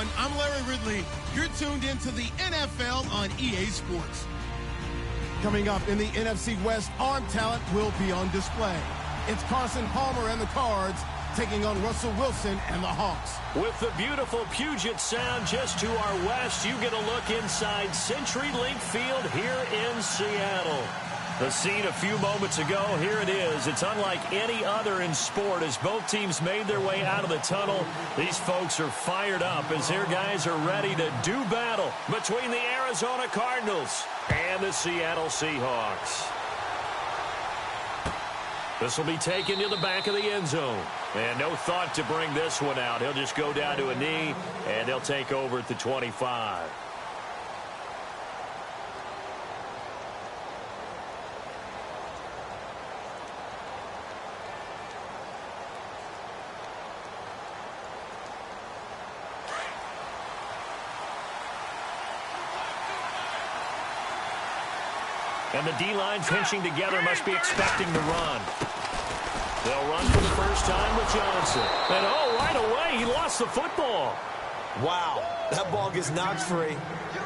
everyone. I'm Larry Ridley. You're tuned into the NFL on EA Sports. Coming up in the NFC West, arm talent will be on display. It's Carson Palmer and the Cards taking on Russell Wilson and the Hawks. With the beautiful Puget Sound just to our west, you get a look inside CenturyLink Field here in Seattle. The scene a few moments ago, here it is. It's unlike any other in sport as both teams made their way out of the tunnel. These folks are fired up as their guys are ready to do battle between the Arizona Cardinals and the Seattle Seahawks. This will be taken to the back of the end zone. And no thought to bring this one out. He'll just go down to a knee, and they'll take over at the 25. And the D-line pinching together must be expecting to run. They'll run for the first time with Johnson. And, oh, right away, he lost the football. Wow, that ball gets knocked free,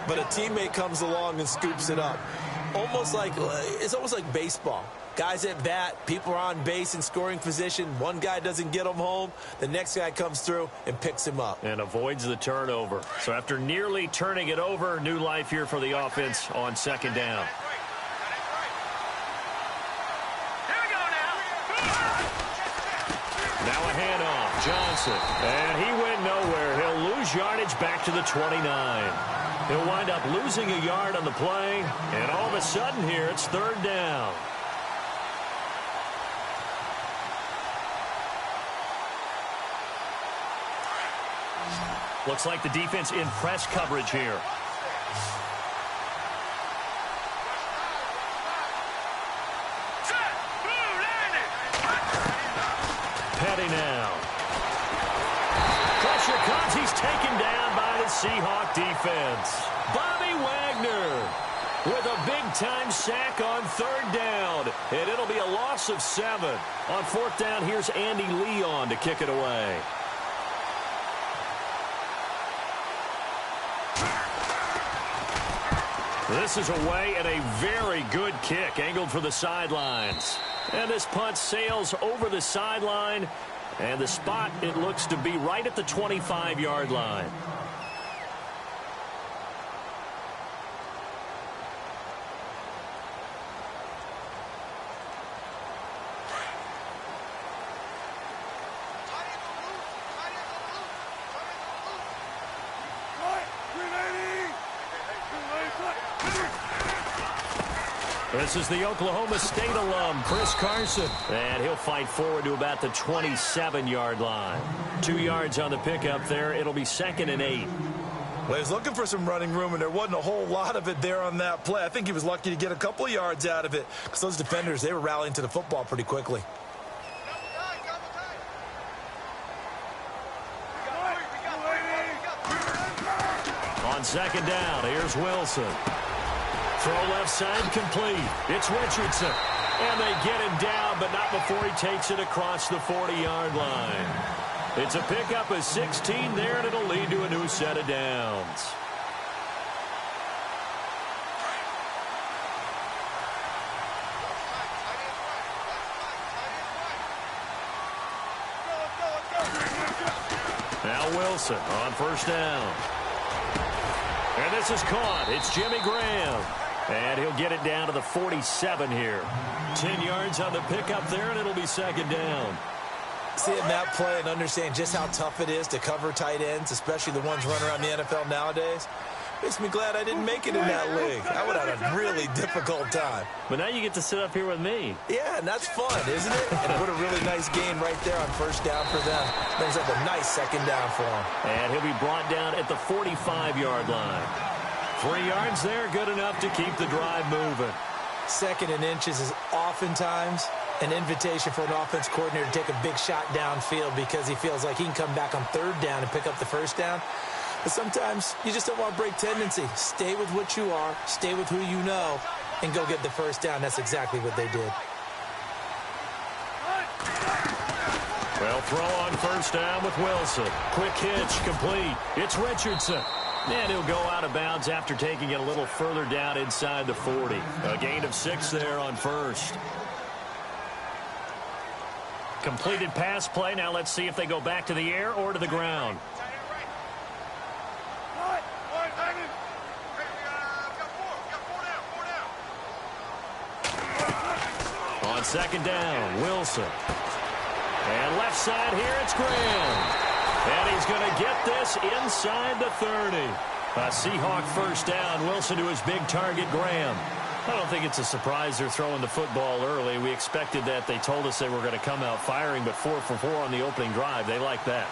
but a teammate comes along and scoops it up. It's almost like baseball. Guys at bat, people are on base in scoring position. One guy doesn't get him home. The next guy comes through and picks him up. And avoids the turnover. So after nearly turning it over, new life here for the offense on second down. Now a handoff, Johnson, and he went nowhere. He'll lose yardage back to the 29. He'll wind up losing a yard on the play, and all of a sudden here, it's third down. Looks like the defense in press coverage here. Petty now. Pressure comes. He's taken down by the Seahawk defense. Bobby Wagner with a big-time sack on third down. And it'll be a loss of 7. On fourth down, here's Andy Leon to kick it away. This is away and a very good kick angled for the sidelines. And this punt sails over the sideline. And the spot, it looks to be right at the 25-yard line. This is the Oklahoma State alum, Chris Carson. And he'll fight forward to about the 27-yard line. 2 yards on the pickup there. It'll be 2nd and 8. Well, he was looking for some running room, and there wasn't a whole lot of it there on that play. I think he was lucky to get a couple of yards out of it because those defenders, they were rallying to the football pretty quickly. On second down, here's Wilson. Throw left side complete. It's Richardson. And they get him down, but not before he takes it across the 40-yard line. It's a pickup of 16 there, and it'll lead to a new set of downs. Now Wilson on first down. And this is caught. It's Jimmy Graham. And he'll get it down to the 47 here. 10 yards on the pickup there, and it'll be second down. Seeing that play and understand just how tough it is to cover tight ends, especially the ones running around the NFL nowadays, makes me glad I didn't make it in that league. I would have had a really difficult time. But now you get to sit up here with me. Yeah, and that's fun, isn't it? And what a really nice game right there on first down for them. Brings up a nice second down for him. And he'll be brought down at the 45-yard line. 3 yards there, good enough to keep the drive moving. 2nd and inches is oftentimes an invitation for an offense coordinator to take a big shot downfield because he feels like he can come back on third down and pick up the first down. But sometimes you just don't want to break tendency. Stay with what you are, stay with who you know, and go get the first down. That's exactly what they did. Well, throw on first down with Wilson. Quick hitch, complete. It's Richardson. And he'll go out of bounds after taking it a little further down inside the 40. A gain of 6 there on first. Completed pass play. Now let's see if they go back to the air or to the ground. On second down, Wilson. And left side here, it's Graham. And he's going to get this inside the 30. A Seahawk first down. Wilson to his big target, Graham. I don't think it's a surprise they're throwing the football early. We expected that. They told us they were going to come out firing, but 4 for 4 on the opening drive. They like that.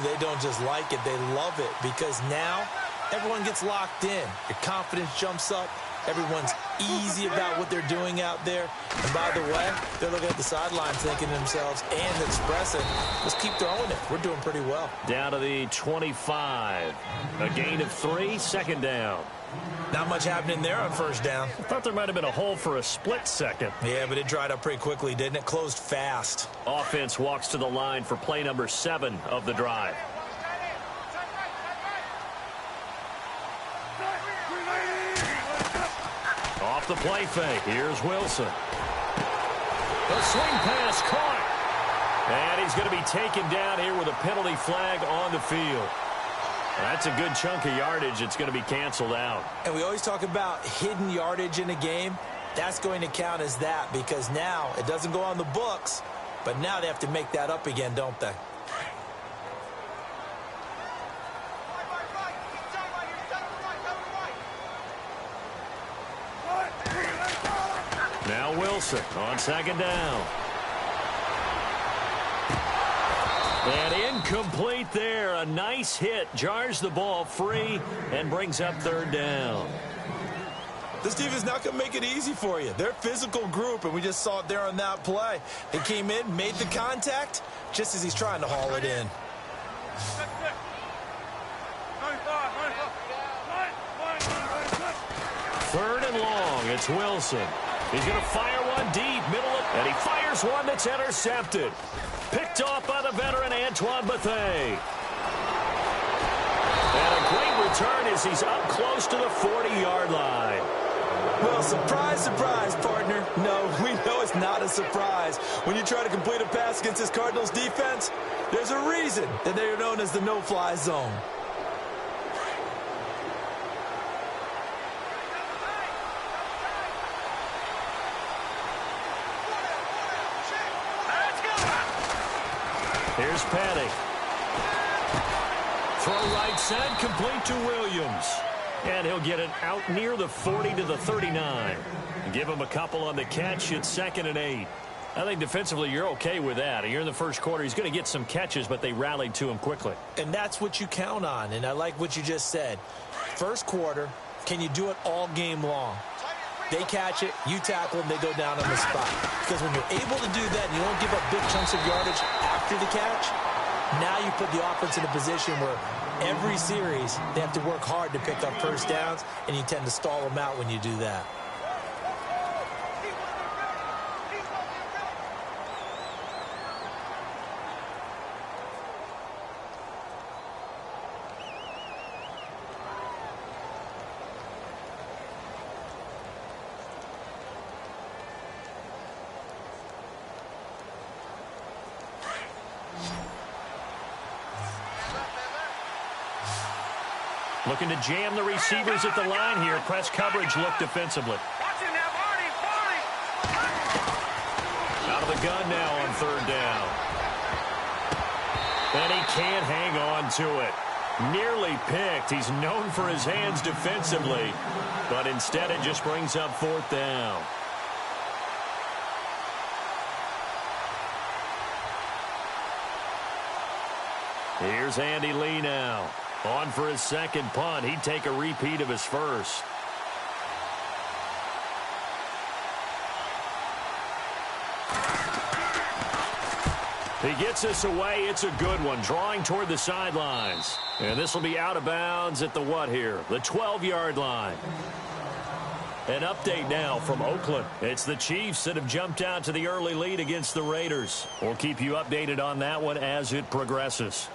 They don't just like it, they love it, because now everyone gets locked in. Your confidence jumps up. Everyone's easy about what they're doing out there. And by the way, they're looking at the sidelines thinking to themselves and expressing, let's keep throwing it. We're doing pretty well. Down to the 25. A gain of 3, second down. Not much happening there on first down. I thought there might have been a hole for a split second. Yeah, but it dried up pretty quickly, didn't it? Closed fast. Offense walks to the line for play number 7 of the drive. Off the play fake. Here's Wilson. The swing pass caught. And he's going to be taken down here with a penalty flag on the field. That's a good chunk of yardage. It's going to be canceled out. And we always talk about hidden yardage in a game. That's going to count as that, because now it doesn't go on the books, but now they have to make that up again, don't they? Now Wilson on second down. And incomplete there. A nice hit. Jars the ball free and brings up third down. This team is not going to make it easy for you. They're a physical group, and we just saw it there on that play. They came in, made the contact, just as he's trying to haul it in. Third and long. It's Wilson. He's going to fire one deep, middle, and he fires one that's intercepted. Picked off by the veteran Antoine Bethea. And a great return as he's up close to the 40-yard line. Well, surprise, surprise, partner. No, we know it's not a surprise. When you try to complete a pass against this Cardinals defense, there's a reason that they are known as the no-fly zone. Here's Petty. Throw right side, complete to Williams. And he'll get it out near the 40 to the 39. Give him a couple on the catch. It's second and 8. I think defensively you're okay with that. You're in the first quarter. He's going to get some catches, but they rallied to him quickly. And that's what you count on, and I like what you just said. First quarter, can you do it all game long? They catch it, you tackle them, they go down on the spot. Because when you're able to do that and you don't give up big chunks of yardage after the catch, now you put the offense in a position where every series they have to work hard to pick up first downs, and you tend to stall them out when you do that. Looking to jam the receivers at the line here. Press coverage look defensively. Out of the gun now on third down. And he can't hang on to it. Nearly picked. He's known for his hands defensively, but instead it just brings up fourth down. Here's Andy Lee now. On for his second punt. He'd take a repeat of his first. He gets this away. It's a good one. Drawing toward the sidelines. And this will be out of bounds at the what here? The 12-yard line. An update now from Oakland. It's the Chiefs that have jumped out to the early lead against the Raiders. We'll keep you updated on that one as it progresses.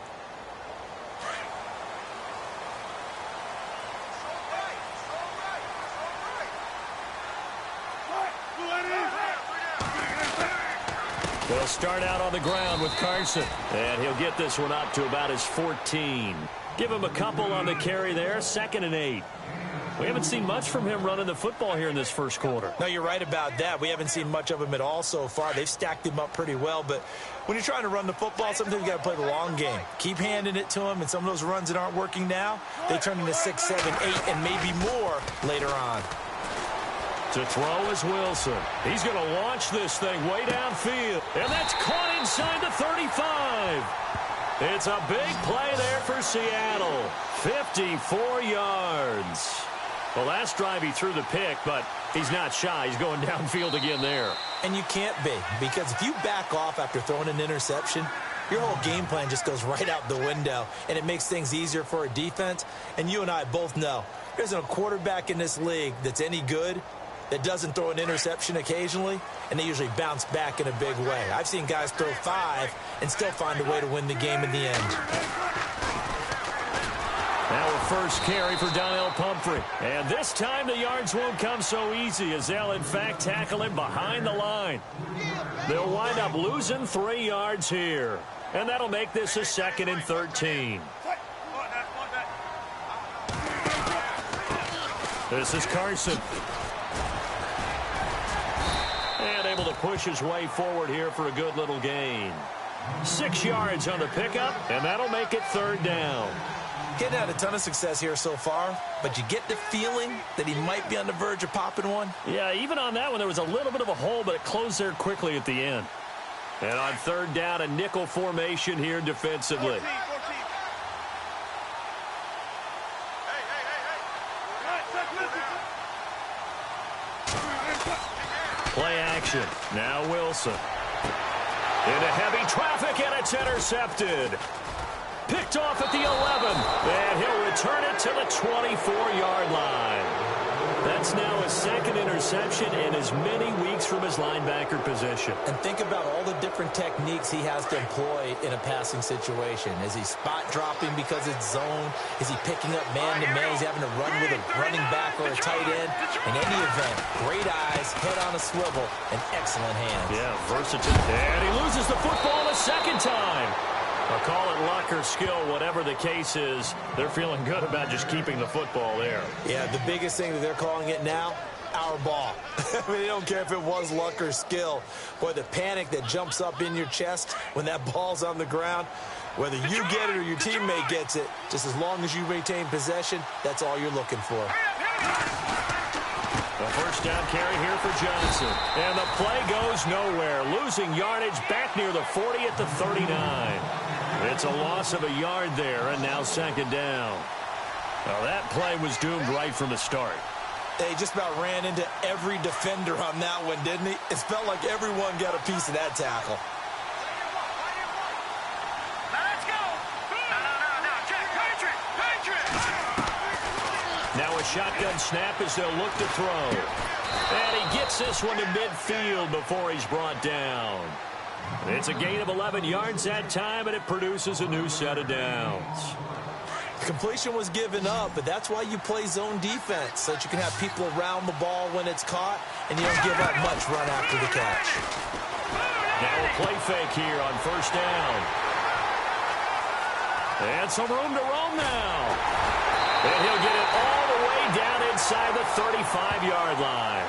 They'll start out on the ground with Carson. And he'll get this one up to about his 14. Give him a couple on the carry there. 2nd and 8. We haven't seen much from him running the football here in this first quarter. No, you're right about that. We haven't seen much of him at all so far. They've stacked him up pretty well. But when you're trying to run the football, sometimes you got to play the long game. Keep handing it to him. And some of those runs that aren't working now, they turn into 6, 7, 8, and maybe more later on. To throw is Wilson. He's going to launch this thing way downfield. And that's caught inside the 35. It's a big play there for Seattle. 54 yards. The last drive he threw the pick, but he's not shy. He's going downfield again there. And you can't be, because if you back off after throwing an interception, your whole game plan just goes right out the window, and it makes things easier for a defense. And you and I both know there isn't a quarterback in this league that's any good that doesn't throw an interception occasionally, and they usually bounce back in a big way. I've seen guys throw 5 and still find a way to win the game in the end. Now a first carry for Donnell Pumphrey. And this time the yards won't come so easy as they'll, in fact, tackle him behind the line. They'll wind up losing 3 yards here. And that'll make this a 2nd and 13. This is Carson. And able to push his way forward here for a good little gain. 6 yards on the pickup, and that'll make it 3rd down. Getting had a ton of success here so far, but you get the feeling that he might be on the verge of popping one. Yeah, even on that one, there was a little bit of a hole, but it closed there quickly at the end. And on 3rd down, a nickel formation here defensively. 14. Play action. Now Wilson. Into heavy traffic, and it's intercepted. Picked off at the 11, and he'll return it to the 24-yard line. That's now his 2nd interception in as many weeks from his linebacker position. And think about all the different techniques he has to employ in a passing situation. Is he spot dropping because it's zone? Is he picking up man-to-man? Is he having to run with a running back or a tight end? In any event, great eyes, head on a swivel, and excellent hands. Yeah, versatile. And he loses the football a 2nd time. I'll call it luck or skill, whatever the case is. They're feeling good about just keeping the football there. Yeah, the biggest thing that they're calling it now, our ball. I mean, they don't care if it was luck or skill. Boy, the panic that jumps up in your chest when that ball's on the ground, whether you get it or your teammate gets it, just as long as you maintain possession, that's all you're looking for. The first down carry here for Johnson. And the play goes nowhere. Losing yardage back near the 40 at the 39. It's a loss of a yard there, and now 2nd down. Now that play was doomed right from the start. They just about ran into every defender on that one, didn't he? It felt like everyone got a piece of that tackle. Now a shotgun snap as they'll look to throw. And he gets this one to midfield before he's brought down. It's a gain of 11 yards that time, and it produces a new set of downs. Completion was given up, but that's why you play zone defense, so that you can have people around the ball when it's caught, and you don't give up much run after the catch. Now a play fake here on 1st down. And some room to roam now. And he'll get it all the way down inside the 35-yard line.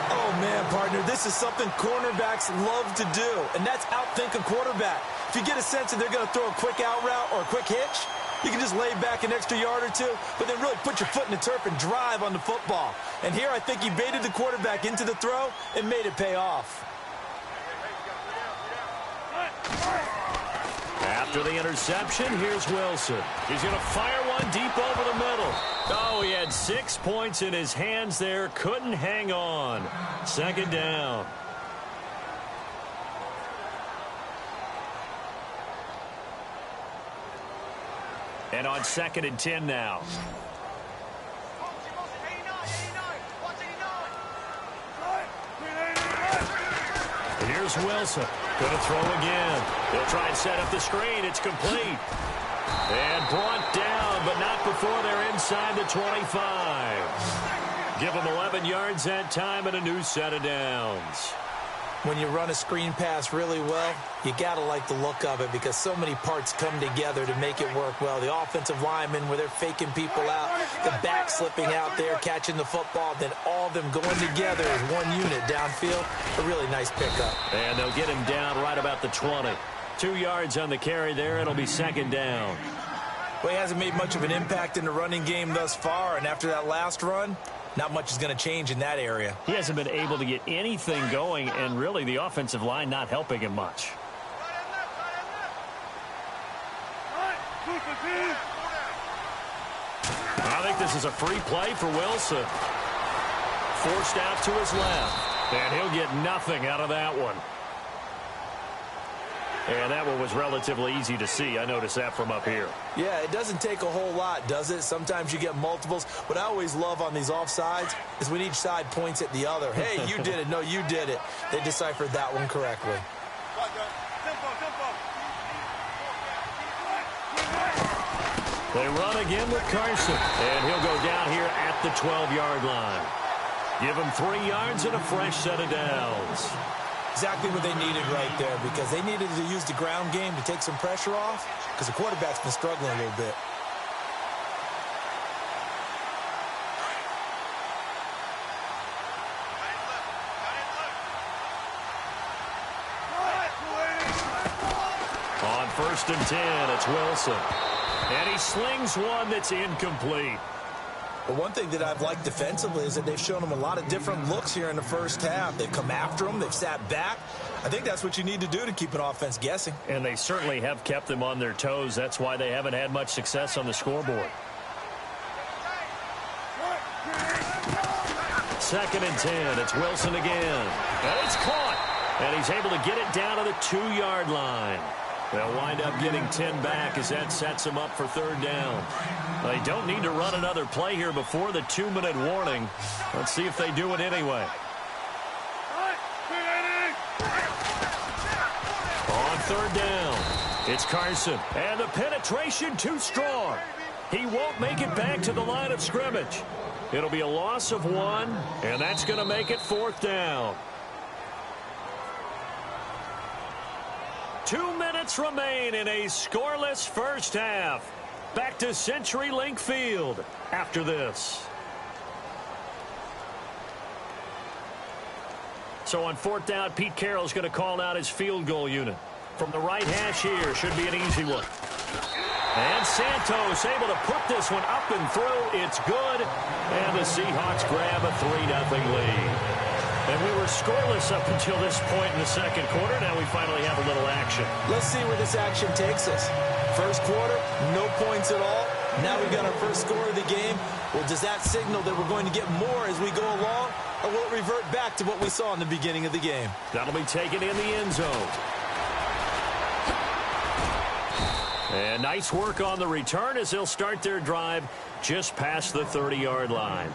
Oh, man, partner, this is something cornerbacks love to do, and that's outthink a quarterback. If you get a sense that they're going to throw a quick out route or a quick hitch, you can just lay back an extra yard or two, but then really put your foot in the turf and drive on the football. And here I think he baited the quarterback into the throw and made it pay off. After the interception, here's Wilson. He's going to fire one deep over the middle. Oh, he had 6 points in his hands there. Couldn't hang on. 2nd down. And on 2nd and 10 now. Here's Wilson. Going to throw again. They'll try and set up the screen. It's complete. And brought down, but not before they're inside the 25. Give them 11 yards that time and a new set of downs. When you run a screen pass really well, you got to like the look of it because so many parts come together to make it work well. The offensive linemen, where they're faking people out, the back slipping out there, catching the football, then all of them going together as one unit downfield. A really nice pickup. And they'll get him down right about the 20. 2 yards on the carry there. It'll be second down. Well, he hasn't made much of an impact in the running game thus far, and after that last run, not much is going to change in that area. He hasn't been able to get anything going, and really the offensive line not helping him much. I think this is a free play for Wilson. Forced out to his left, and he'll get nothing out of that one. And that one was relatively easy to see. I noticed that from up here. Yeah, it doesn't take a whole lot, does it? Sometimes you get multiples. What I always love on these offsides is when each side points at the other. Hey, you did it. No, you did it. They deciphered that one correctly. They run again with Carson. And he'll go down here at the 12-yard line. Give him 3 yards and a fresh set of downs. Exactly what they needed right there because they needed to use the ground game to take some pressure off because the quarterback's been struggling a little bit. On 1st and 10, it's Wilson. And he slings one that's incomplete. But one thing that I've liked defensively is that they've shown them a lot of different looks here in the first half. They've come after them. They've sat back. I think that's what you need to do to keep an offense guessing. And they certainly have kept them on their toes. That's why they haven't had much success on the scoreboard. 2nd and 10. It's Wilson again. And it's caught. And he's able to get it down to the 2-yard line. They'll wind up getting 10 back as that sets them up for 3rd down. They don't need to run another play here before the 2-minute warning. Let's see if they do it anyway. On 3rd down, it's Carson. And the penetration too strong. He won't make it back to the line of scrimmage. It'll be a loss of 1, and that's going to make it 4th down. 2 minutes remain in a scoreless first half. Back to CenturyLink Field after this. So on 4th down, Pete Carroll's going to call out his field goal unit. From the right hash here, should be an easy one. And Santos able to put this one up and through. It's good. And the Seahawks grab a 3-0 lead. And we were scoreless up until this point in the second quarter. Now we finally have a little action. Let's see where this action takes us. First quarter, no points at all. Now we've got our first score of the game. Well, does that signal that we're going to get more as we go along? Or will it revert back to what we saw in the beginning of the game? That'll be taken in the end zone. And nice work on the return as they'll start their drive just past the 30-yard line.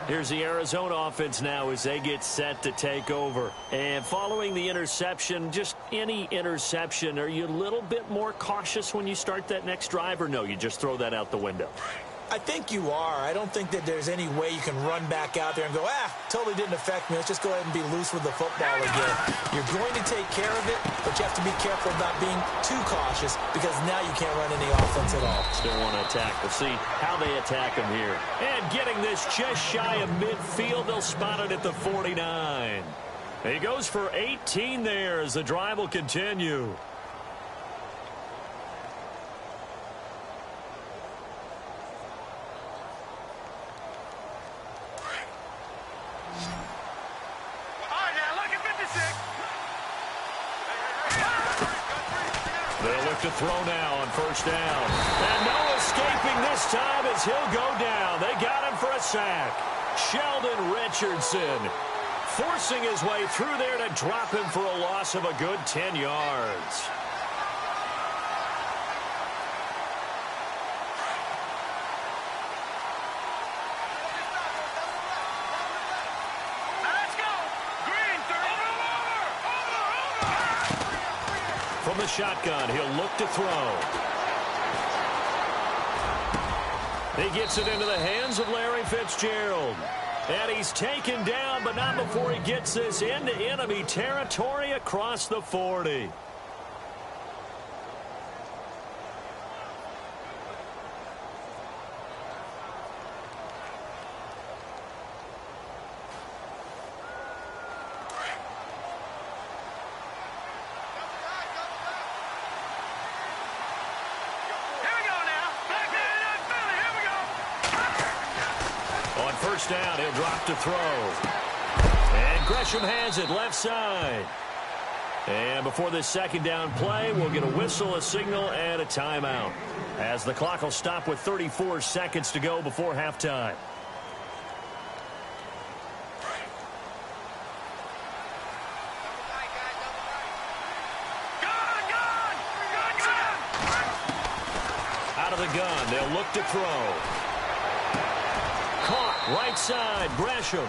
Here's the Arizona offense now as they get set to take over. And following the interception, just any interception, are you a little bit more cautious when you start that next drive, or no, you just throw that out the window? I think you are. I don't think that there's any way you can run back out there and go, totally didn't affect me. Let's just go ahead and be loose with the football again. You're going to take care of it, but you have to be careful about being too cautious because now you can't run any offense at all. Still want to attack. We'll see how they attack him here. And getting this just shy of midfield, they'll spot it at the 49. He goes for 18 there as the drive will continue. To throw now on 1st down. And no escaping this time as he'll go down. They got him for a sack. Sheldon Richardson forcing his way through there to drop him for a loss of a good 10 yards. From the shotgun, he'll look to throw. He gets it into the hands of Larry Fitzgerald. And he's taken down, but not before he gets this into enemy territory across the 40. First down, he'll drop to throw. And Gresham has it left side. And before this second down play, we'll get a whistle, a signal, and a timeout, as the clock will stop with 34 seconds to go before halftime. Out of the gun, they'll look to throw. Caught, right side, Gresham.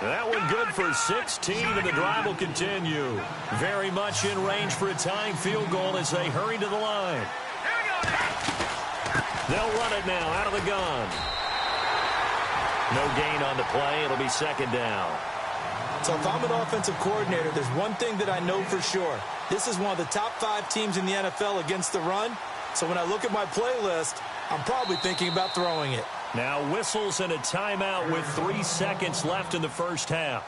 That one good for 16, and the drive will continue. Very much in range for a tying field goal as they hurry to the line. They'll run it now out of the gun. No gain on the play. It'll be second down. So if I'm an offensive coordinator, there's one thing that I know for sure. This is one of the top 5 teams in the NFL against the run. So when I look at my playlist, I'm probably thinking about throwing it. Now whistles and a timeout with 3 seconds left in the first half.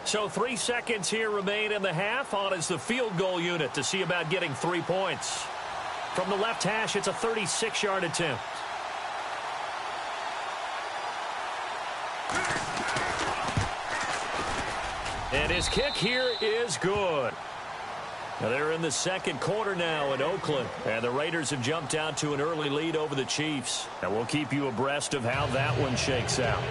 So 3 seconds here remain in the half. On is the field goal unit to see about getting 3 points. From the left hash, it's a 36-yard attempt. And his kick here is good. Now they're in the second quarter now in Oakland. And the Raiders have jumped out to an early lead over the Chiefs. And we'll keep you abreast of how that one shakes out.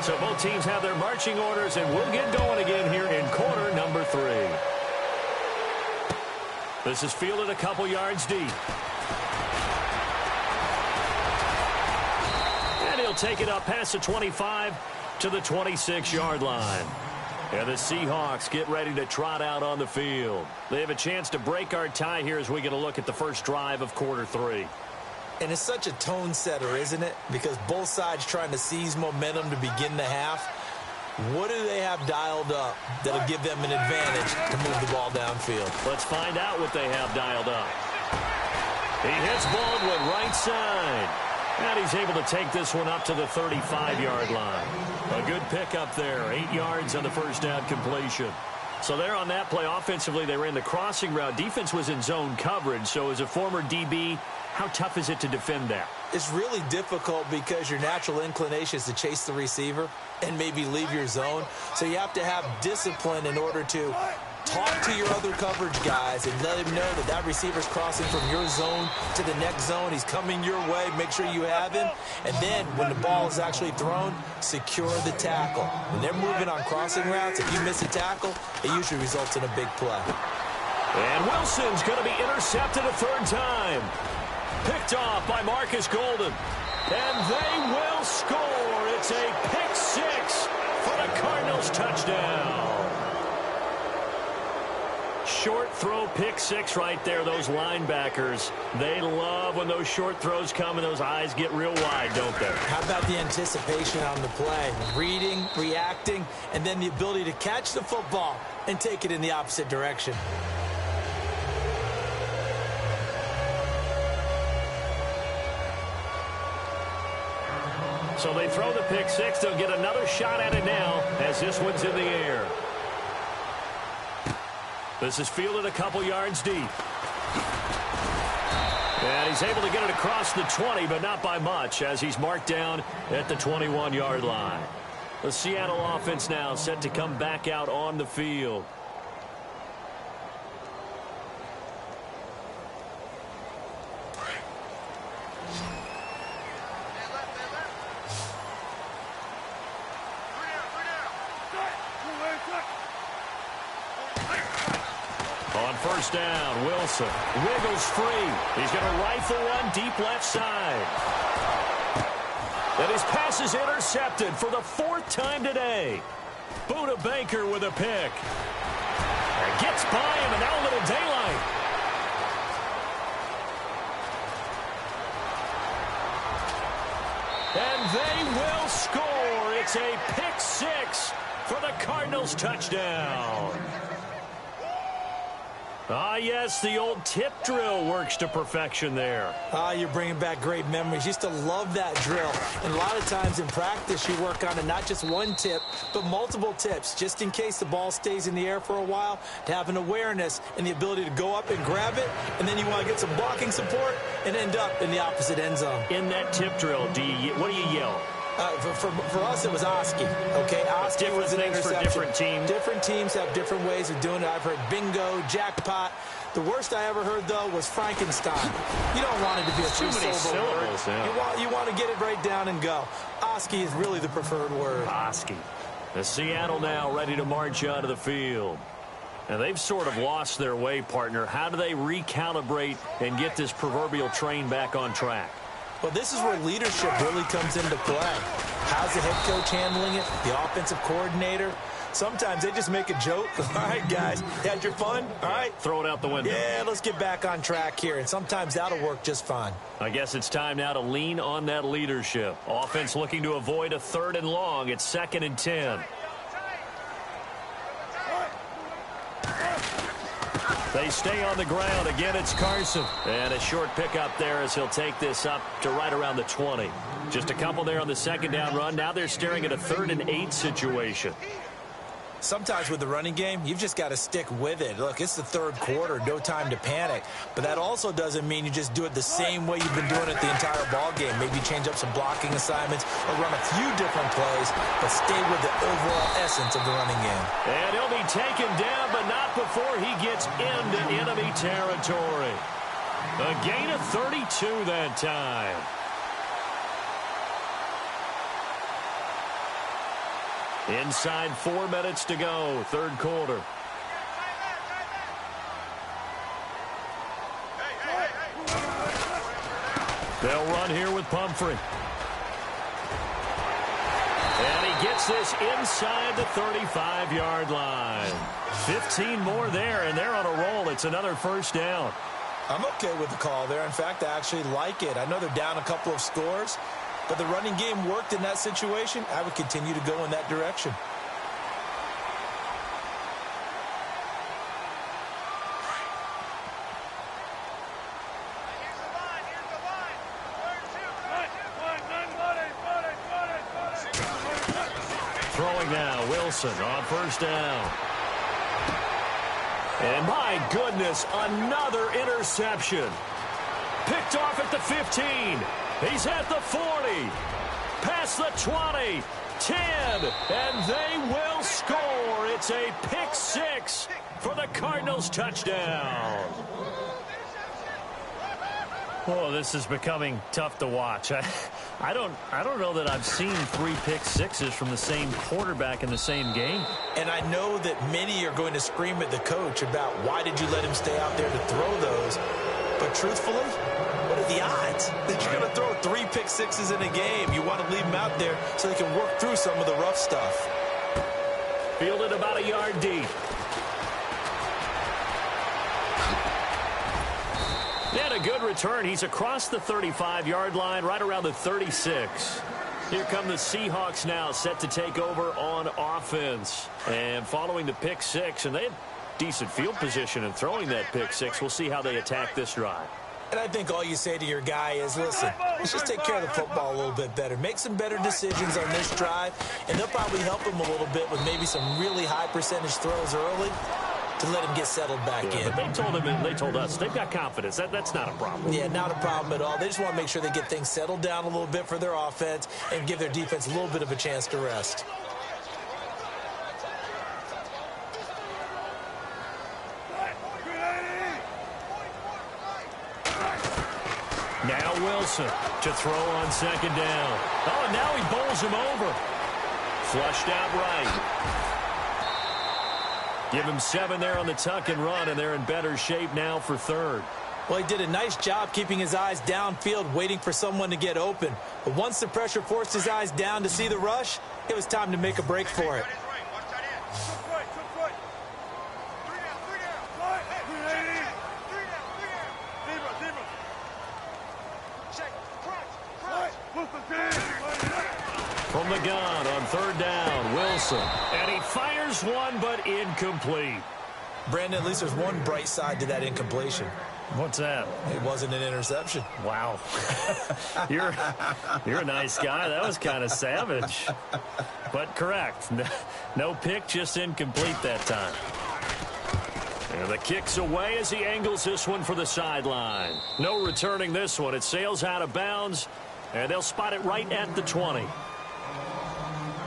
So both teams have their marching orders, and we'll get going again here in quarter number 3. This is fielded a couple yards deep. He'll take it up past the 25 to the 26-yard line. And the Seahawks get ready to trot out on the field. They have a chance to break our tie here as we get a look at the first drive of quarter 3. And it's such a tone setter, isn't it? Because both sides trying to seize momentum to begin the half. What do they have dialed up that'll give them an advantage to move the ball downfield? Let's find out what they have dialed up. He hits Baldwin right side. And he's able to take this one up to the 35-yard line. A good pickup there. 8 yards on the first down completion. So there on that play, offensively, they ran the crossing route. Defense was in zone coverage. So as a former DB, how tough is it to defend that? It's really difficult because your natural inclination is to chase the receiver and maybe leave your zone. So you have to have discipline in order to talk to your other coverage guys and let him know that that receiver's crossing from your zone to the next zone. He's coming your way. Make sure you have him. And then when the ball is actually thrown, secure the tackle. When they're moving on crossing routes, if you miss a tackle, it usually results in a big play. And Wilson's going to be intercepted a third time. Picked off by Marcus Golden. And they will score. It's a pick 6 for the Cardinals touchdown. Short throw pick 6 right there. Those linebackers, they love when those short throws come and those eyes get real wide, don't they? How about the anticipation on the play? Reading, reacting, and then the ability to catch the football and take it in the opposite direction. So they throw the pick 6. They'll get another shot at it now as this one's in the air. This is fielded a couple yards deep. And he's able to get it across the 20, but not by much, as he's marked down at the 21-yard line. The Seattle offense now set to come back out on the field. On first down. Wilson wiggles free. He's going to rifle one deep left side. And his pass is intercepted for the 4th time today. Buda Baker with a pick. And gets by him, and now a little daylight. And they will score. It's a pick 6 for the Cardinals touchdown. Ah, yes, the old tip drill works to perfection there. Ah, you're bringing back great memories. Used to love that drill. And a lot of times in practice, you work on it, not just one tip, but multiple tips, just in case the ball stays in the air for a while, to have an awareness and the ability to go up and grab it, and then you want to get some blocking support and end up in the opposite end zone. In that tip drill, what do you yell? For us, it was Oski. Okay, Oski was an interception. For different teams. Different teams have different ways of doing it. I've heard bingo, jackpot. The worst I ever heard, though, was Frankenstein. You don't want it to be a three-syllable word. Yeah. You want to get it right down and go. Oski is really the preferred word. Oski. The Seattle now ready to march out of the field. And they've sort of lost their way, partner. How do they recalibrate and get this proverbial train back on track? Well, this is where leadership really comes into play. How's the head coach handling it? The offensive coordinator? Sometimes they just make a joke. All right, guys, you had your fun? All right. Throw it out the window. Yeah, let's get back on track here. And sometimes that'll work just fine. I guess it's time now to lean on that leadership. Offense looking to avoid a 3rd and long. It's 2nd and 10. They stay on the ground. Again, it's Carson. And a short pickup there as he'll take this up to right around the 20. Just a couple there on the 2nd down run. Now they're staring at a 3rd and 8 situation. Sometimes with the running game, you've just got to stick with it. Look, it's the 3rd quarter, no time to panic. But that also doesn't mean you just do it the same way you've been doing it the entire ball game. Maybe change up some blocking assignments or run a few different plays, but stay with the overall essence of the running game. And he'll be taken down, but not before he gets into enemy territory. A gain of 32 that time. Inside 4 minutes to go, 3rd quarter. They'll run here with Pumphrey. And he gets this inside the 35-yard line. 15 more there, and they're on a roll. It's another 1st down. I'm okay with the call there. In fact, I actually like it. I know they're down a couple of scores, but the running game worked in that situation. I would continue to go in that direction. Throwing now, Wilson on 1st down. And my goodness, another interception. Picked off at the 15. He's at the 40. Past the 20. 10. And they will score. It's a pick 6 for the Cardinals touchdown. Oh, this is becoming tough to watch. I don't know that I've seen 3 pick 6s from the same quarterback in the same game. And I know that many are going to scream at the coach about why did you let him stay out there to throw those. But truthfully, what are the odds that you're going to throw 3 pick 6s in a game? You want to leave them out there so they can work through some of the rough stuff. Fielded about a yard deep. And a good return. He's across the 35-yard line, right around the 36. Here come the Seahawks now, set to take over on offense. And following the pick 6, and they had decent field position in throwing that pick 6. We'll see how they attack this drive. And I think all you say to your guy is, listen, let's just take care of the football a little bit better. Make some better decisions on this drive, and they'll probably help him a little bit with maybe some really high percentage throws early to let him get settled back in. But they told him, and they told us, they've got confidence. That's not a problem. Yeah, not a problem at all. They just want to make sure they get things settled down a little bit for their offense and give their defense a little bit of a chance to rest. Now Wilson to throw on 2nd down. Oh, and now he bowls him over. Flushed out right. Give him 7 there on the tuck and run, and they're in better shape now for third. Well, he did a nice job keeping his eyes downfield, waiting for someone to get open. But once the pressure forced his eyes down to see the rush, it was time to make a break for it. From the gun on third down, Wilson. And he fires one, but incomplete. Brandon, at least there's one bright side to that incompletion. What's that? It wasn't an interception. Wow. You're a nice guy. That was kind of savage. But correct. No pick, just incomplete that time. And the kick's away as he angles this one for the sideline. No returning this one. It sails out of bounds, and they'll spot it right at the 20.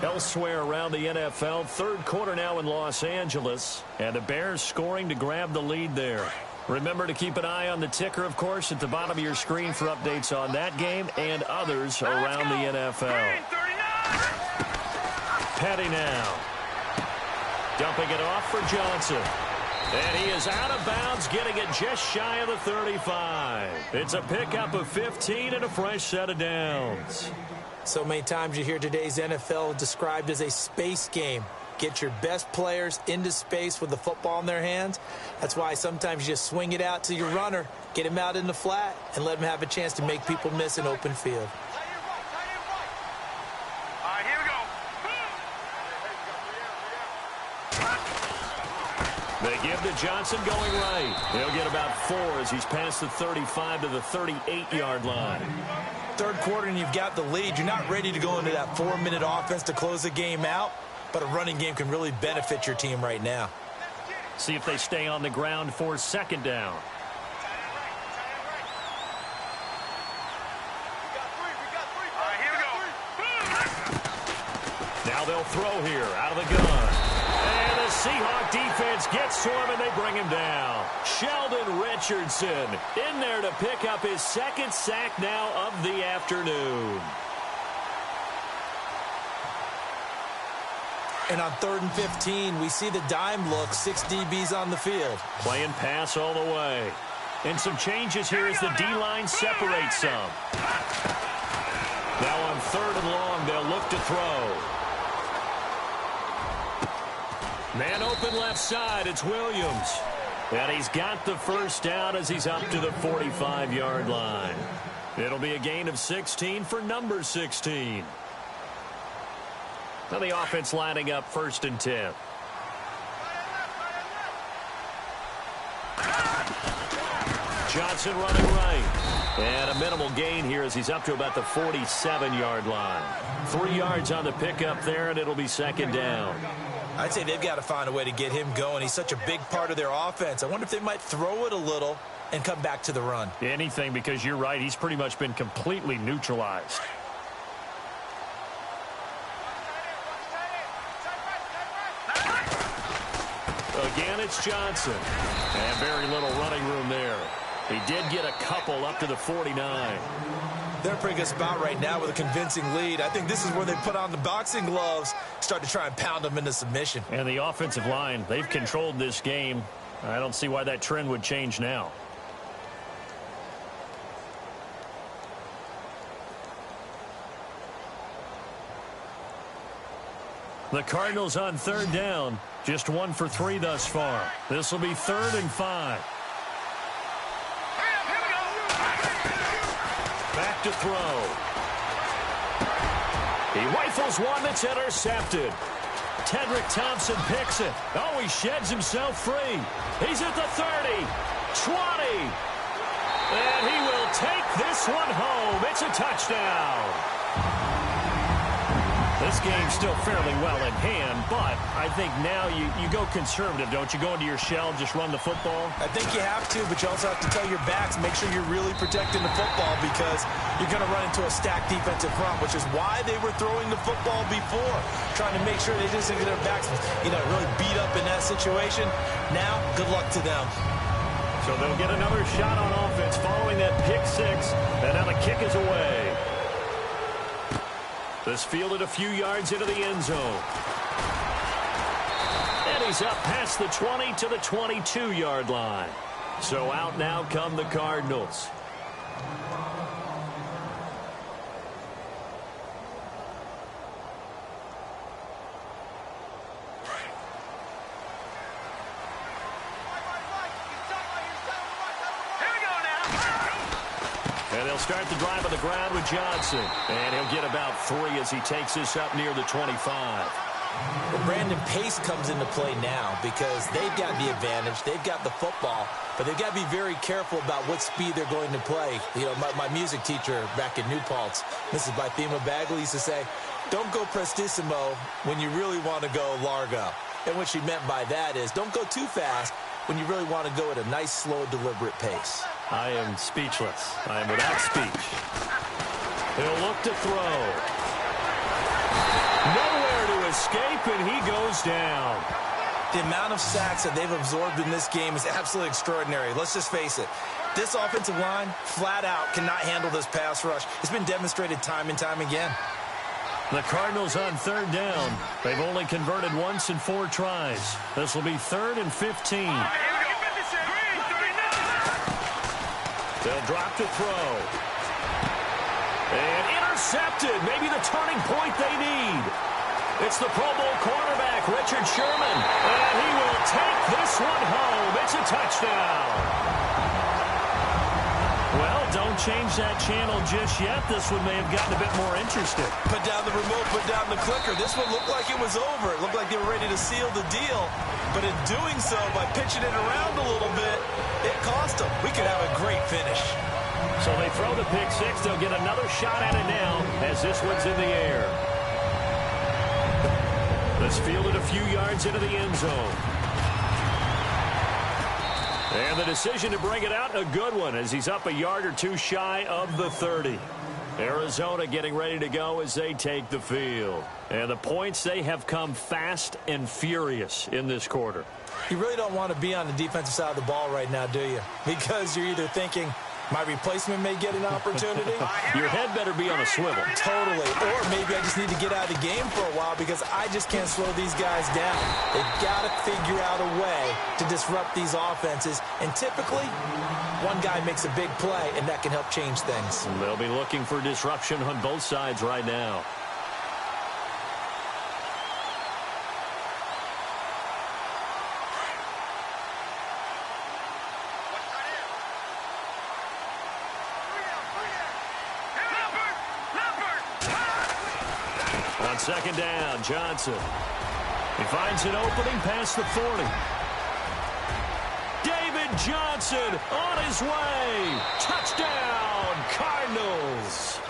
Elsewhere around the NFL, third quarter now in Los Angeles, and the Bears scoring to grab the lead there. Remember to keep an eye on the ticker, of course, at the bottom of your screen for updates on that game and others around the NFL. Petty now. Dumping it off for Johnson. And he is out of bounds, getting it just shy of the 35. It's a pickup of 15 and a fresh set of downs. So many times you hear today's NFL described as a space game. Get your best players into space with the football in their hands. That's why sometimes you just swing it out to your runner, get him out in the flat, and let him have a chance to make people miss an open field. All right, here we go. They give to Johnson going right. He'll get about 4 as he's past the 35 to the 38-yard line. Third quarter and you've got the lead. You're not ready to go into that 4-minute offense to close the game out, but a running game can really benefit your team right now. See if they stay on the ground for second down. All right, here we go. Now they'll throw here out of the gun. And the Seahawk defense gets to him, and they bring him down. Sheldon Richardson in there to pick up his second sack now of the afternoon. And on 3rd and 15, we see the dime look, 6 DBs on the field. Playing pass all the way. And some changes here as the D-line separates some. Now on 3rd and long, they'll look to throw. Man open left side, it's Williams. And he's got the first down as he's up to the 45-yard line. It'll be a gain of 16 for number 16. Now the offense lining up 1st and 10. Johnson running right. And a minimal gain here as he's up to about the 47-yard line. 3 yards on the pickup there, and it'll be second down. I'd say they've got to find a way to get him going. He's such a big part of their offense. I wonder if they might throw it a little and come back to the run. Anything, because you're right. He's pretty much been completely neutralized. Again, it's Johnson. And very little running room there. He did get a couple up to the 49. They're in a pretty good spot right now with a convincing lead. I think this is where they put on the boxing gloves, start to try and pound them into submission. And the offensive line, they've controlled this game. I don't see why that trend would change now. The Cardinals on 3rd down. Just 1 for 3 thus far. This will be 3rd and 5. Back to throw. He rifles one that's intercepted. Tedrick Thompson picks it. Oh, he sheds himself free. He's at the 30, 20. And he will take this one home. It's a touchdown. This game's still fairly well in hand, but I think now you go conservative, don't you? Go into your shell, just run the football? I think you have to, but you also have to tell your backs, make sure you're really protecting the football because you're going to run into a stacked defensive front, which is why they were throwing the football before, trying to make sure they didn't get their backs, really beat up in that situation. Now, good luck to them. So they'll get another shot on offense following that pick 6, and now the kick is away. This fielded a few yards into the end zone. And he's up past the 20 to the 22-yard line. So out now come the Cardinals. And they'll start the drive on the ground with Johnson. And he'll get about 3 as he takes this up near the 25. Well, Brandon, pace comes into play now because they've got the advantage. They've got the football, but they've got to be very careful about what speed they're going to play. You know, my music teacher back in New Paltz, Mrs. Bythema Bagley, used to say, don't go prestissimo when you really want to go largo. And what she meant by that is don't go too fast when you really want to go at a nice, slow, deliberate pace. I am speechless. I am without speech. He'll look to throw. Nowhere to escape, and he goes down. The amount of sacks that they've absorbed in this game is absolutely extraordinary. Let's just face it. This offensive line, flat out, cannot handle this pass rush. It's been demonstrated time and time again. The Cardinals on 3rd down. They've only converted once in 4 tries. This will be 3rd and 15. They'll drop to throw. And intercepted. Maybe the turning point they need. It's the Pro Bowl cornerback, Richard Sherman. And he will take this one home. It's a touchdown. Well, don't change that channel just yet. This one may have gotten a bit more interesting. Put down the remote, put down the clicker. This one looked like it was over. It looked like they were ready to seal the deal. But in doing so, by pitching it around a little bit, it cost them. We could have a great finish. So they throw the pick six. They'll get another shot at it now as this one's in the air. Let's field it a few yards into the end zone. And the decision to bring it out, a good one, as he's up a yard or 2 shy of the 30. Arizona getting ready to go as they take the field. And the points, they have come fast and furious in this quarter. You really don't want to be on the defensive side of the ball right now, do you? Because you're either thinking, my replacement may get an opportunity. Your head better be on a swivel. Totally. Or maybe I just need to get out of the game for a while because I just can't slow these guys down. They've got to figure out a way to disrupt these offenses. And typically, one guy makes a big play, and that can help change things. And they'll be looking for disruption on both sides right now. On 2nd down, Johnson. He finds an opening past the 40. David Johnson on his way. Touchdown, Cardinals.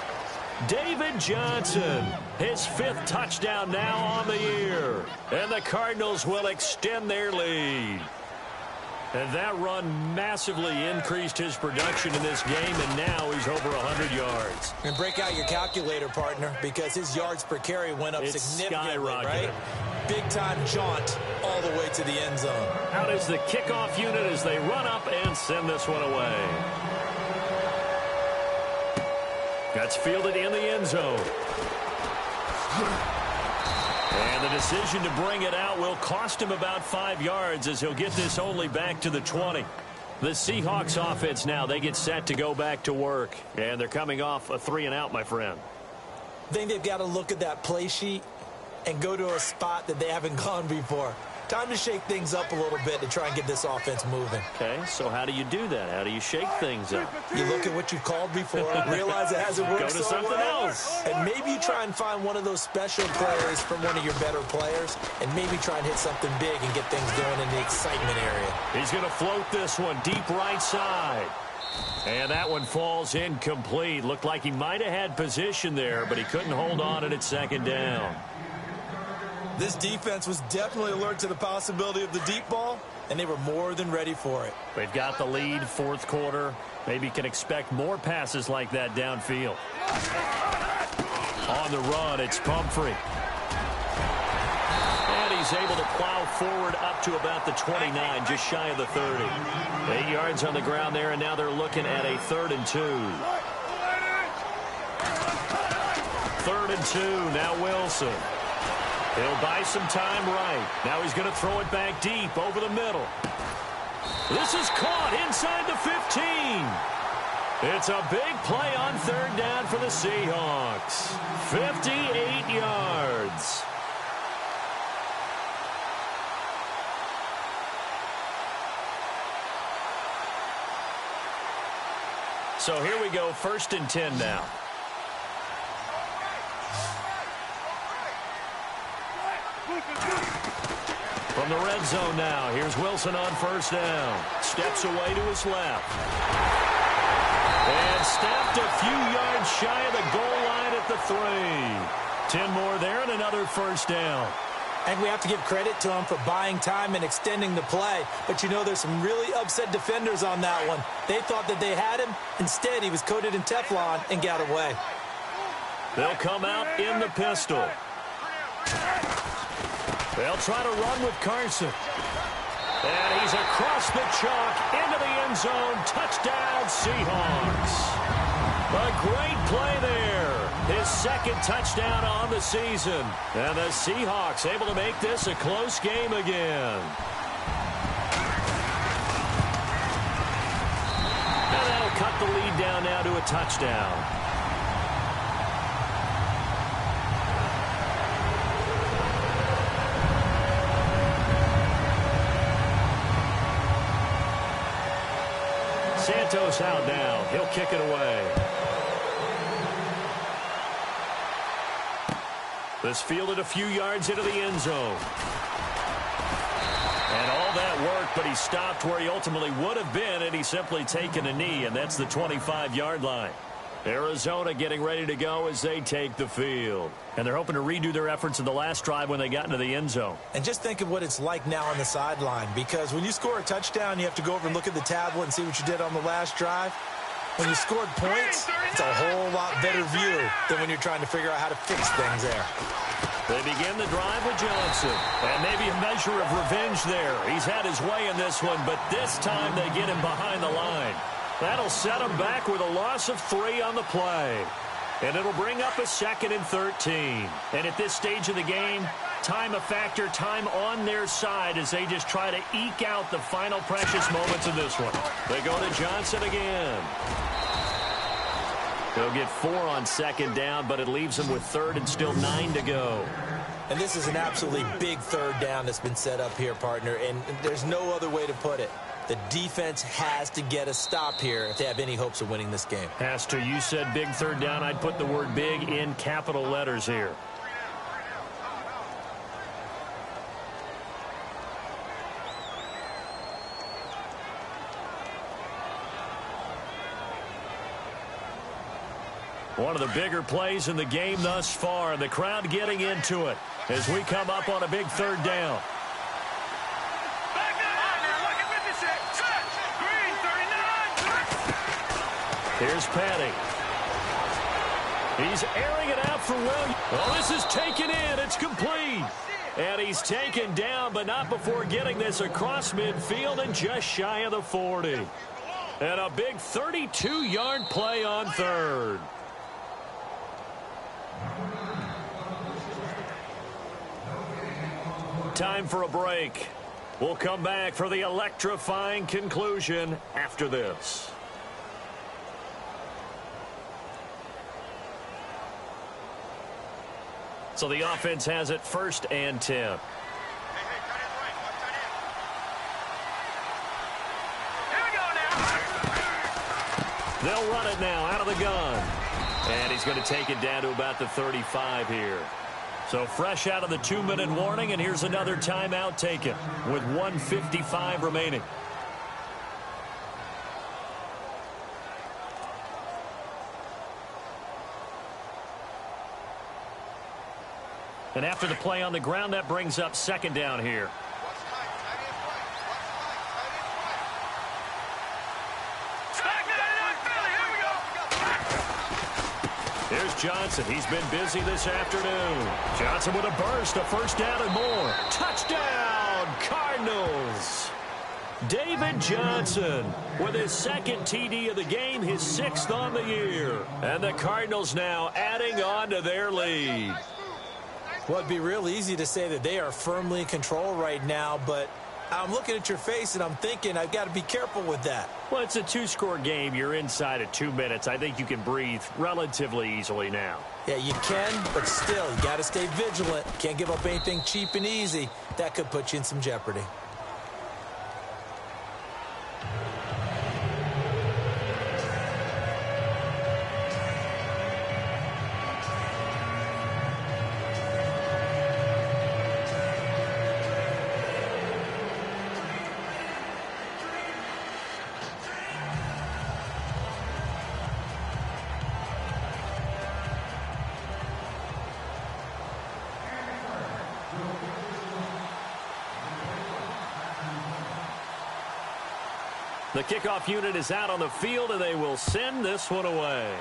David Johnson, his 5th touchdown now on the year. And the Cardinals will extend their lead. And that run massively increased his production in this game, and now he's over 100 yards. And break out your calculator, partner, because his yards per carry went up significantly, right? Big-time jaunt all the way to the end zone. Out is the kickoff unit as they run up and send this one away. That's fielded in the end zone. And the decision to bring it out will cost him about 5 yards as he'll get this only back to the 20. The Seahawks offense now, they get set to go back to work. And they're coming off a 3-and-out, my friend. I think they've got to look at that play sheet and go to a spot that they haven't gone before. Time to shake things up a little bit to try and get this offense moving. Okay, so how do you do that? How do you shake things up? You look at what you've called before, realize it hasn't worked Go to something else. And maybe you try and find one of those special plays from one of your better players, and maybe try and hit something big and get things going in the excitement area. He's going to float this one deep right side. And that one falls incomplete. Looked like he might have had position there, but he couldn't hold on it at 2nd down. This defense was definitely alert to the possibility of the deep ball, and they were more than ready for it. They've got the lead, 4th quarter. Maybe can expect more passes like that downfield. On the run, it's Pumphrey. And he's able to plow forward up to about the 29, just shy of the 30. 8 yards on the ground there, and now they're looking at a 3rd and 2. 3rd and 2, now Wilson. He'll buy some time right. Now he's going to throw it back deep over the middle. This is caught inside the 15. It's a big play on third down for the Seahawks. 58 yards. So here we go, 1st and 10 now. From the red zone now, here's Wilson on 1st down. Steps away to his left. And snapped a few yards shy of the goal line at the 3. 10 more there and another 1st down. And we have to give credit to him for buying time and extending the play. But, you know, there's some really upset defenders on that one. They thought that they had him. Instead, he was coated in Teflon and got away. They'll come out in the pistol. They'll try to run with Carson. And he's across the chalk into the end zone. Touchdown, Seahawks. A great play there. His 2nd touchdown on the season. And the Seahawks able to make this a close game again. And that'll cut the lead down now to a touchdown. Santos out now. He'll kick it away. This fielded a few yards into the end zone. And all that work, but he stopped where he ultimately would have been, and he's simply taken a knee, and that's the 25-yard line. Arizona getting ready to go as they take the field. And they're hoping to redo their efforts in the last drive when they got into the end zone. And just think of what it's like now on the sideline, because when you score a touchdown, you have to go over and look at the tablet and see what you did on the last drive. When you scored points, it's a whole lot better view than when you're trying to figure out how to fix things there. They begin the drive with Johnson. And maybe a measure of revenge there. He's had his way in this one, but this time they get him behind the line. That'll set him back with a loss of 3 on the play. And it'll bring up a 2nd and 13. And at this stage of the game, time a factor, time on their side as they just try to eke out the final precious moments of this one. They go to Johnson again. They'll get 4 on 2nd down, but it leaves them with 3rd and still 9 to go. And this is an absolutely big 3rd down that's been set up here, partner, and there's no other way to put it. The defense has to get a stop here if they have any hopes of winning this game. Has to. You said big 3rd down. I'd put the word big in capital letters here. One of the bigger plays in the game thus far, and the crowd getting into it as we come up on a big 3rd down. Here's Patty. He's airing it out for Williams. Oh, this is taken in. It's complete. And he's taken down, but not before getting this across midfield and just shy of the 40. And a big 32-yard play on 3rd. Time for a break. We'll come back for the electrifying conclusion after this. So the offense has it 1st and 10. They'll run it now out of the gun. And he's going to take it down to about the 35 here. So fresh out of the 2-minute warning, and here's another timeout taken with 1:55 remaining. And after the play on the ground, that brings up 2nd down here. Here's Johnson. He's been busy this afternoon. Johnson with a burst, a 1st down and more. Touchdown, Cardinals. David Johnson with his 2nd TD of the game, his 6th on the year. And the Cardinals now adding on to their lead. Well, it'd be real easy to say that they are firmly in control right now, but I'm looking at your face and I'm thinking I've got to be careful with that. Well, it's a two-score game. You're inside of 2 minutes. I think you can breathe relatively easily now. Yeah, you can, but still, you got to stay vigilant. Can't give up anything cheap and easy. That could put you in some jeopardy. The kickoff unit is out on the field, and they will send this one away.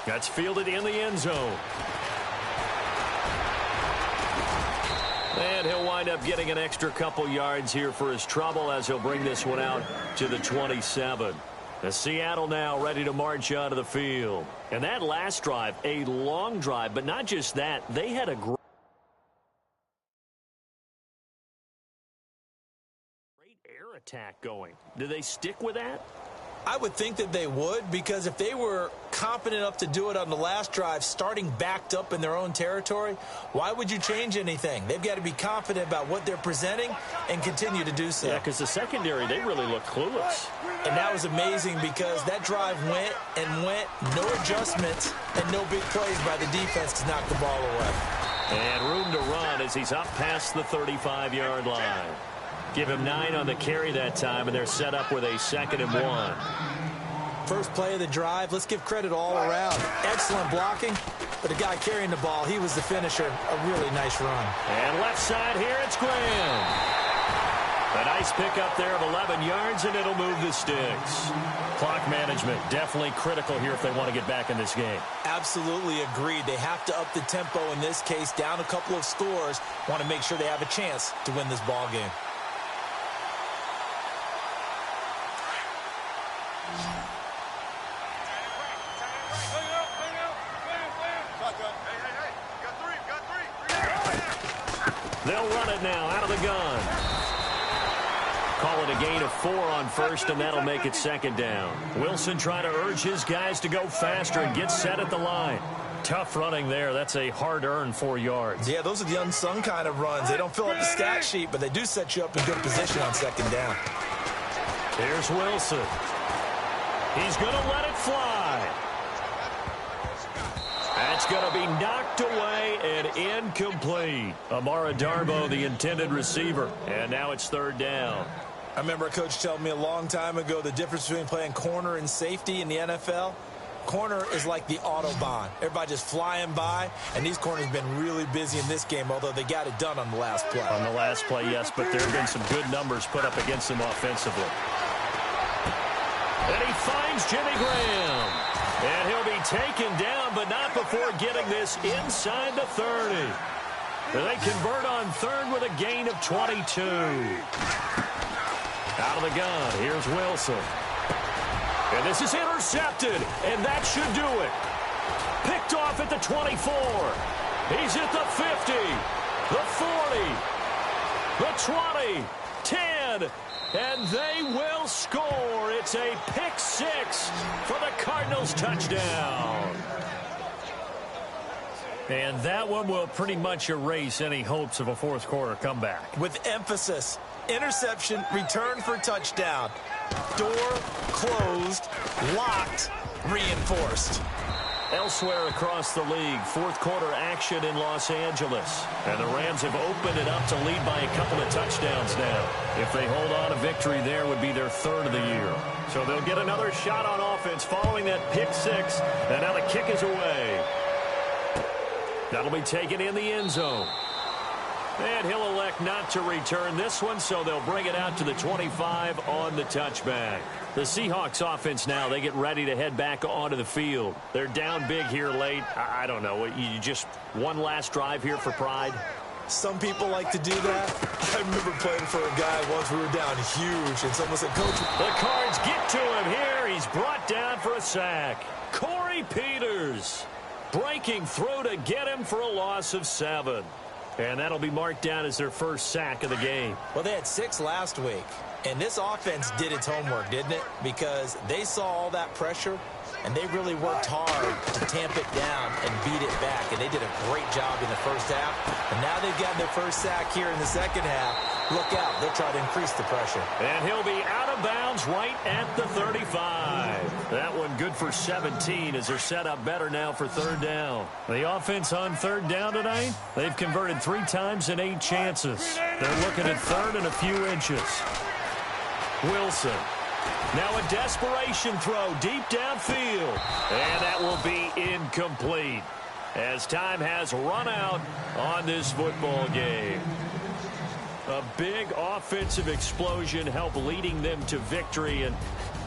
That's fielded in the end zone. And he'll wind up getting an extra couple yards here for his trouble as he'll bring this one out to the 27. The Seattle now ready to march out of the field. And that last drive, a long drive, but not just that. They had a great air attack going. Do they stick with that? I would think that they would, because if they were confident enough to do it on the last drive, starting backed up in their own territory, why would you change anything? They've got to be confident about what they're presenting and continue to do so. Yeah, because the secondary, they really look clueless. And that was amazing because that drive went and went, no adjustments, and no big plays by the defense to knock the ball away. And room to run as he's up past the 35-yard line. Give him 9 on the carry that time, and they're set up with a 2nd and 1. First play of the drive, let's give credit all around. Excellent blocking, but the guy carrying the ball, he was the finisher. A really nice run. And left side here, it's Graham. A nice pickup there of 11 yards, and it'll move the sticks. Clock management, definitely critical here if they want to get back in this game. Absolutely agreed. They have to up the tempo in this case, down a couple of scores. Want to make sure they have a chance to win this ball game. They'll run it now out of the gun. Call it a gain of 4 on first, and that'll make it 2nd down. Wilson trying to urge his guys to go faster and get set at the line. Tough running there. That's a hard-earned 4 yards. Yeah, those are the unsung kind of runs. They don't fill up the stat sheet, but they do set you up in good position on 2nd down. Here's Wilson. He's going to let it fly. That's going to be knocked away and incomplete. Amara Darbo, the intended receiver. And now it's 3rd down. I remember a coach telling me a long time ago the difference between playing corner and safety in the NFL. Corner is like the Autobahn. Everybody just flying by, and these corners have been really busy in this game, although they got it done on the last play. On the last play, yes, but there have been some good numbers put up against them offensively. And he finds Jimmy Graham. And he'll be taken down, but not before getting this inside the 30. They convert on 3rd with a gain of 22. Out of the gun, here's Wilson. And this is intercepted, and that should do it. Picked off at the 24. He's at the 50, the 40, the 20, 10, and they will score. It's a pick 6 for the Cardinals touchdown. And that one will pretty much erase any hopes of a 4th quarter comeback. With emphasis, interception, return for touchdown. Door closed, locked, reinforced. Elsewhere across the league, 4th quarter action in Los Angeles. And the Rams have opened it up to lead by a couple of touchdowns now. If they hold on, a victory there would be their 3rd of the year. So they'll get another shot on offense following that pick 6. And now the kick is away. That'll be taken in the end zone. And he'll elect not to return this one, so they'll bring it out to the 25 on the touchback. The Seahawks offense now, they get ready to head back onto the field. They're down big here late. I don't know. You just one last drive here for pride? Some people like to do that. I remember playing for a guy once we were down huge, and someone said, Coach. The Cards get to him here. He's brought down for a sack. Corey Peters. Breaking through to get him for a loss of 7. And that'll be marked down as their first sack of the game. Well, they had 6 last week. And this offense did its homework, didn't it? Because they saw all that pressure, and they really worked hard to tamp it down and beat it back. And they did a great job in the first half. And now they've gotten their first sack here in the second half. Look out. They'll try to increase the pressure. And he'll be out of bounds right at the 35. That one good for 17 as they're set up better now for third down. The offense on third down tonight, they've converted 3 times in 8 chances. They're looking at third and a few inches. Wilson. Now a desperation throw deep downfield. And that will be incomplete as time has run out on this football game. A big offensive explosion helped leading them to victory. And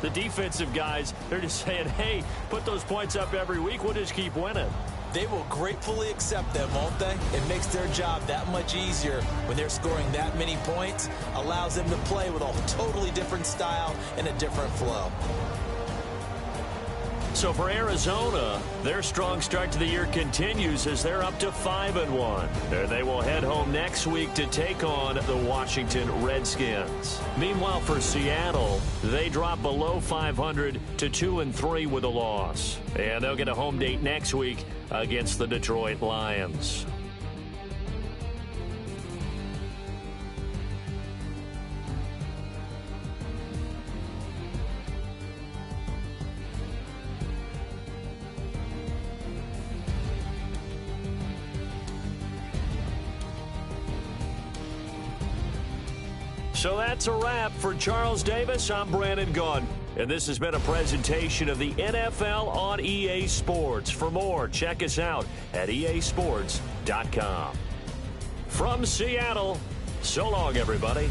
the defensive guys, they're just saying, hey, put those points up every week. We'll just keep winning. They will gratefully accept them, won't they? It makes their job that much easier when they're scoring that many points. Allows them to play with a totally different style and a different flow. So for Arizona, their strong start to the year continues as they're up to 5-1. And they will head home next week to take on the Washington Redskins. Meanwhile, for Seattle, they drop below 500 to 2-3 with a loss. And they'll get a home date next week against the Detroit Lions. So that's a wrap. For Charles Davis, I'm Brandon Gaudin. And this has been a presentation of the NFL on EA Sports. For more, check us out at easports.com. From Seattle, so long, everybody.